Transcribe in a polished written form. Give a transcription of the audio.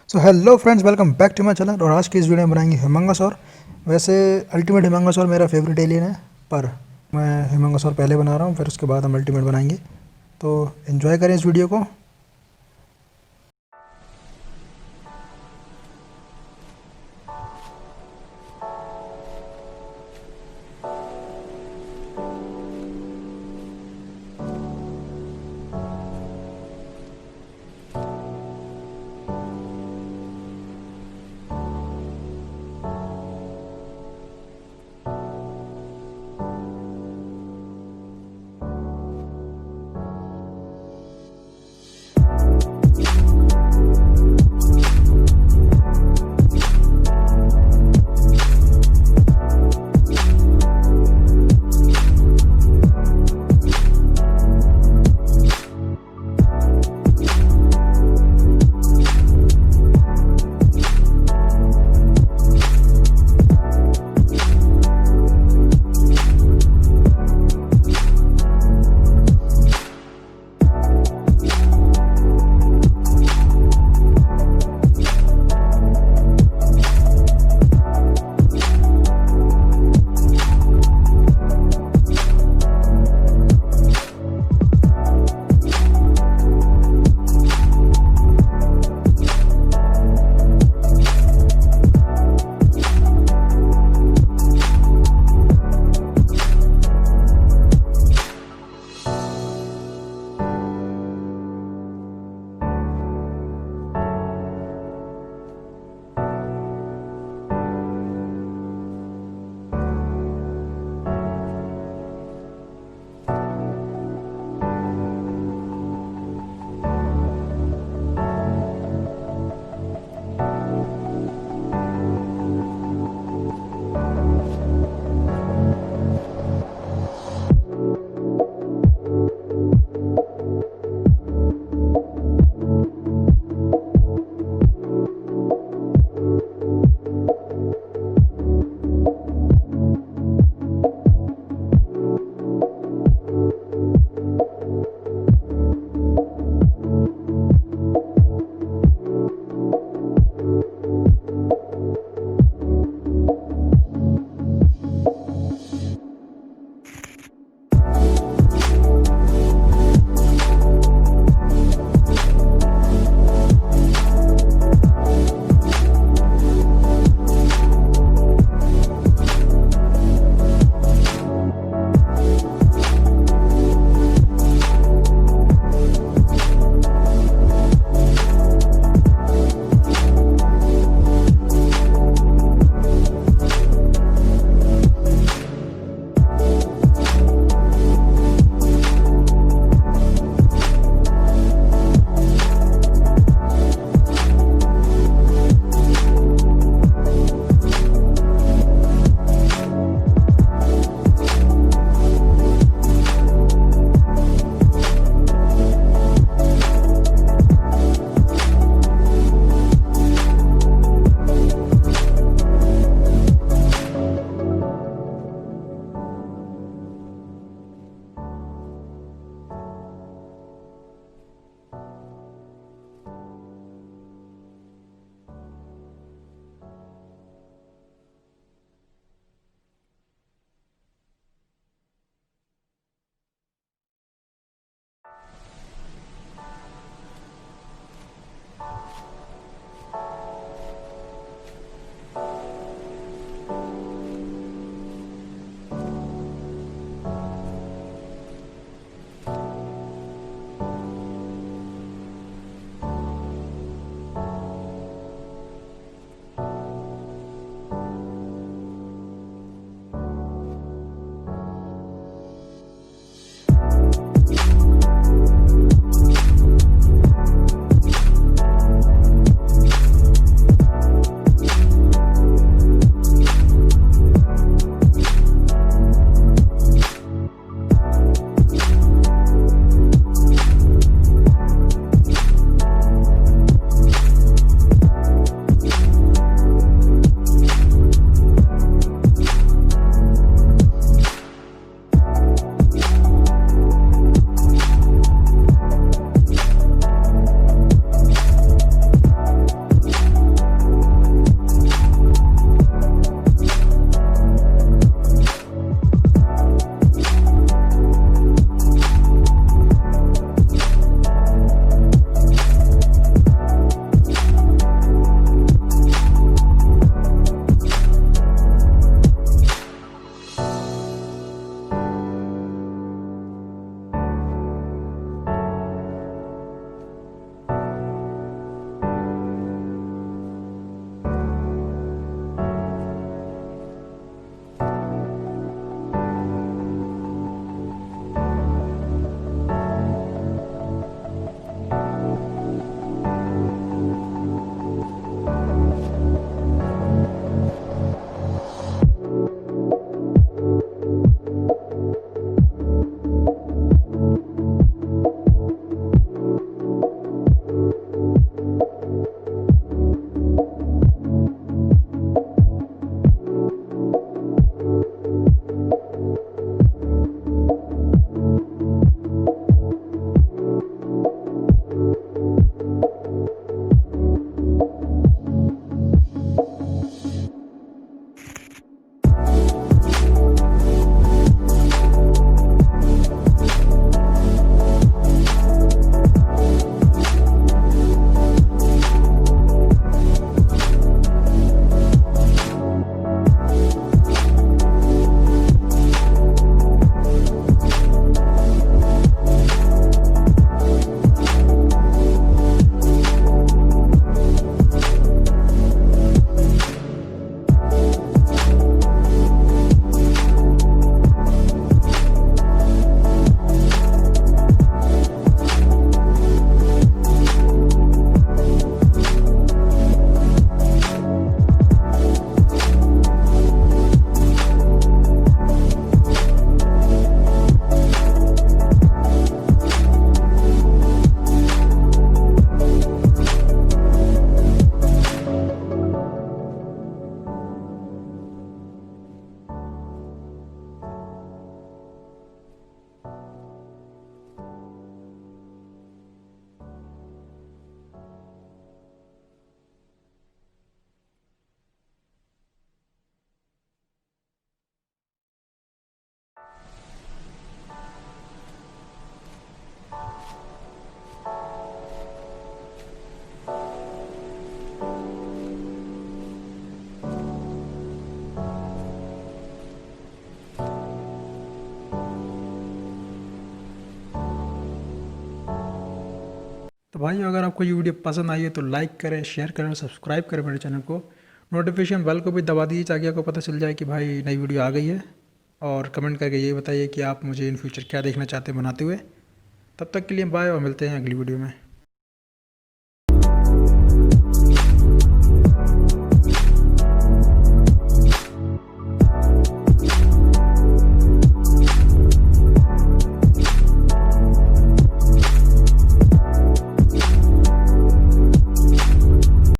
So hello friends, welcome back to my channel. और आज की इस वीडियो में बनाएंगे humungousaur। वैसे अल्टीमेट humungousaur मेरा फेवरेट एलियन है, पर मैं humungousaur पहले बना रहा हूँ, फिर उसके बाद हम अल्टीमेट बनाएंगे। तो एंजॉय करें इस वीडियो को। तो भाई अगर आपको ये वीडियो पसंद आई है तो लाइक करें, शेयर करें और सब्सक्राइब करें मेरे चैनल को। नोटिफिकेशन बेल को भी दबा दीजिए ताकि आपको पता चल जाए कि भाई नई वीडियो आ गई है। और कमेंट करके ये बताइए कि आप मुझे इन फ्यूचर क्या देखना चाहते हैं बनाते हुए। तब तक के लिए बाय और मिलते हैं अगली वीडियो में।